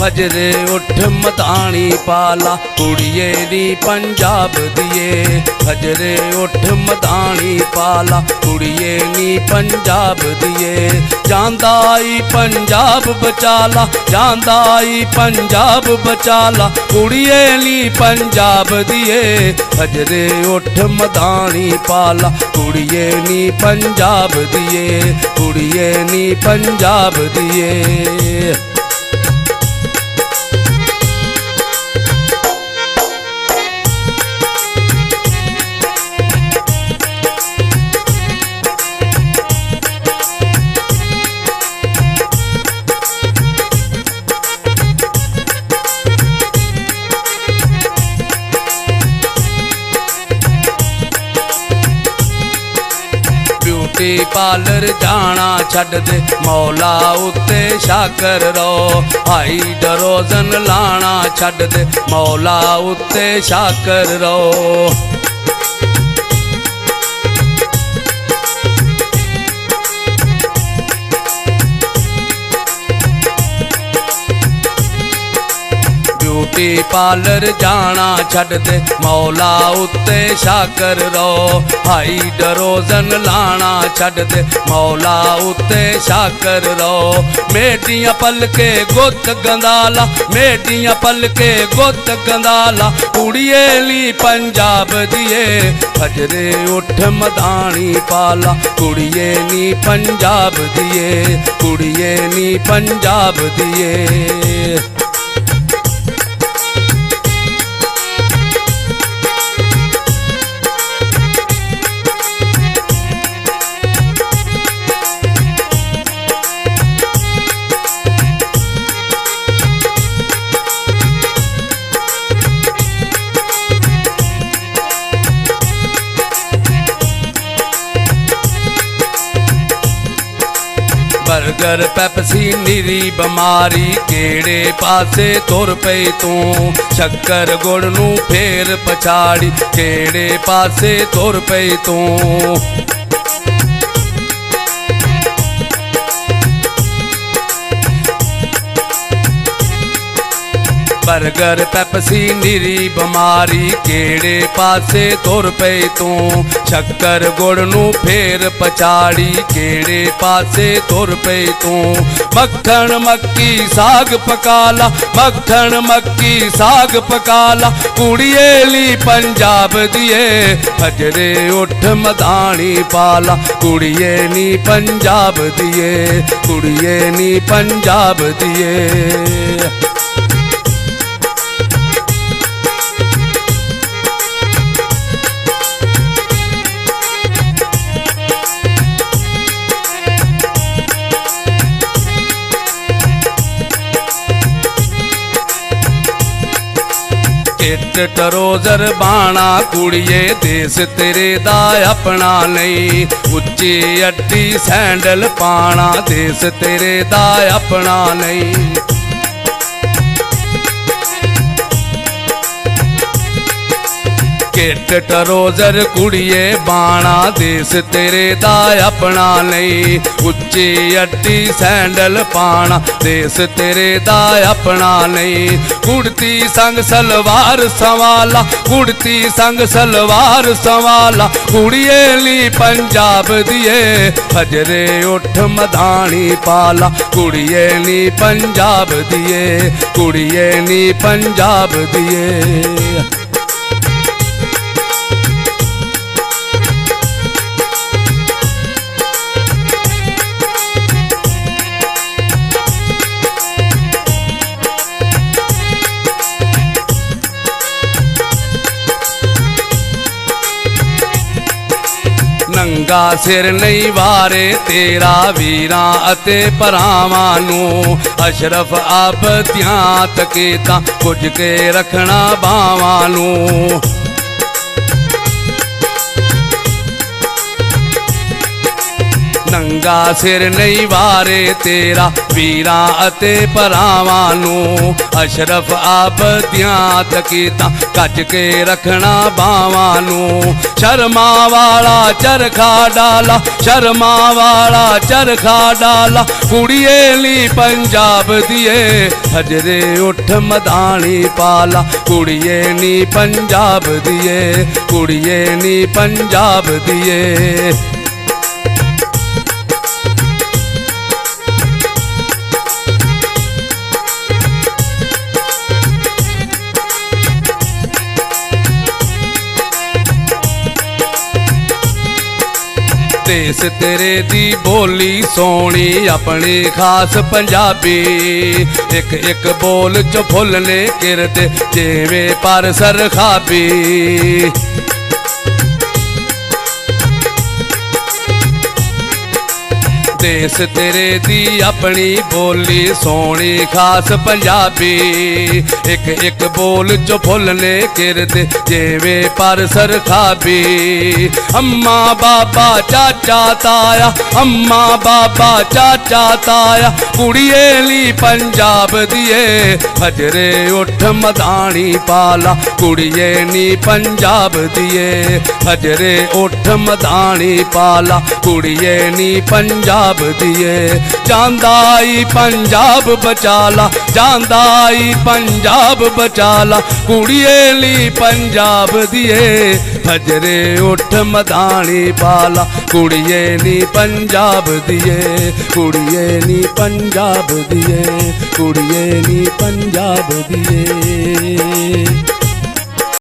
हजरे उठ मदानी पाला कुड़िए नी पंजाब दिए। हजरे उठ मदानी पाला कुड़िए नी पंजाब दिए। जांदाई पंजाब बचाला जांदाई पंजाब बचाला कुड़िए नी पंजाब दिए। हजरे उठ मदानी पाला कुड़िए नी पंजाब दिए। कुड़िए नी पंजाब दिए। ब्यूटी पार्लर जाना छड़ दे मौला उत्ते शाकर रो। हाई डरोजन लाना छड़ दे मौला उत्ते शाकर रो। ब्यूटी पार्लर जाना छड़ दे मौला उत्ते शाकर रो। हाई डरोजन लाना छड़ दे मौला उत्ते शाकर रो। मेडियां पलके गुत गंदाला मेडियां पलके गुत गंदाला कुड़िए ली पंजाब दिए। हजरे उठ मदानी पाला कुड़िए नी पंजाब दिए। कुड़िए नी पंजाब दिए। बर्गर पेप्सी निरी बमारी केड़े पासे तुर पई तू। शक्कर गुड़ नू फेर पछाड़ी केड़े पासे तुर पई तू। बर्गर पेप्सी निरी बमारी केड़े पासे तुर पई तू। शक्कर गुड़ नू फेर पछाड़ी केड़े पासे तुर पई तू। मक्खन मक्की साग पकाला मक्खन मक्की साग पकाला कुड़िए ली पंजाब दिए। हजरे उठ मदानी पाला कुड़िए नी पंजाब दिए। कुड़िए नी पंजाब दिए। किट टरोजर बाणा कुड़िए देश तेरे दा अपना नहीं। उच्ची अड्डी सैंडल पाना देश तेरे दा अपना नहीं। किट टरोजर कुड़िए बाणा देश तेरे दा अपना नहीं। उच्ची अड्डी सैंडल पाना देश तेरे दा अपना नहीं। कुड़ती संग सलवार संवाला कुड़ती संग सलवार संवाला कुड़िए ली पंजाब दिए। हजरे उठ मदानी पाला कुड़िए नी पंजाब दिए। कुड़िए नी पंजाब दिए। नंगा सिर नहीं वारे तेरा वीरां अते भरावां नूं। अशरफ आबदियां तकीतां कुਝ के रखना बावां नूं। नंगा ਨੰਗਾ ਸਿਰ ਨਹੀਂ ਵਾਰੇ ਤੇਰਾ ਵੀਰਾਂ ਅਤੇ ਭਰਾਵਾਂ ਨੂੰ ਅਸ਼ਰਫ ਆਬਦੀਆਂ ਤਕੀਤਾਂ ਕੱਜ ਕੇ ਰੱਖਣਾ ਬਾਵਾਂ ਨੂੰ ਸ਼ਰਮਾ ਵਾਲਾ ਚਰਖਾ ਡਾਲਾ ਸ਼ਰਮਾ ਵਾਲਾ ਚਰਖਾ ਡਾਲਾ ਕੁੜੀਏ ਲਈ ਪੰਜਾਬ ਦੀਏ ਹਜਰੇ ਉੱਠ ਮਦਾਣੀ ਪਾਲਾ ਕੁੜੀਏ ਨੀ ਪੰਜਾਬ ਦੀਏ ਕੁੜੀਏ ਨੀ ਪੰਜਾਬ ਦੀਏ देश तेरे दी बोली सोनी अपनी खास पंजाबी एक एक बोल च फुलने किरते जिवें पर सरखाबी देश तेरे दी अपनी बोली सोनी खास पंजाबी एक एक बोल च फुलने किरते जिवें पर सरखाबी अम्मा बाबा चाचा ताया अम्मा बाबा चाचा ताया कुड़िए ली पंजाब दिए हजरे उठ मदानी पाला कुड़िए नी पंजाब दिए हजरे उठ मदानी पाला कुड़िए नी पंजाब दिए जांदाई पंजाब बचाला जांदाई पंजाब बचाला कुड़िए ली पंजाब दिए हजरे उठ मदानी पाला कुड़िए नी पंजाब दिए कुड़िए नी पंजाब दिए कुड़िए नी पंजाब दिए।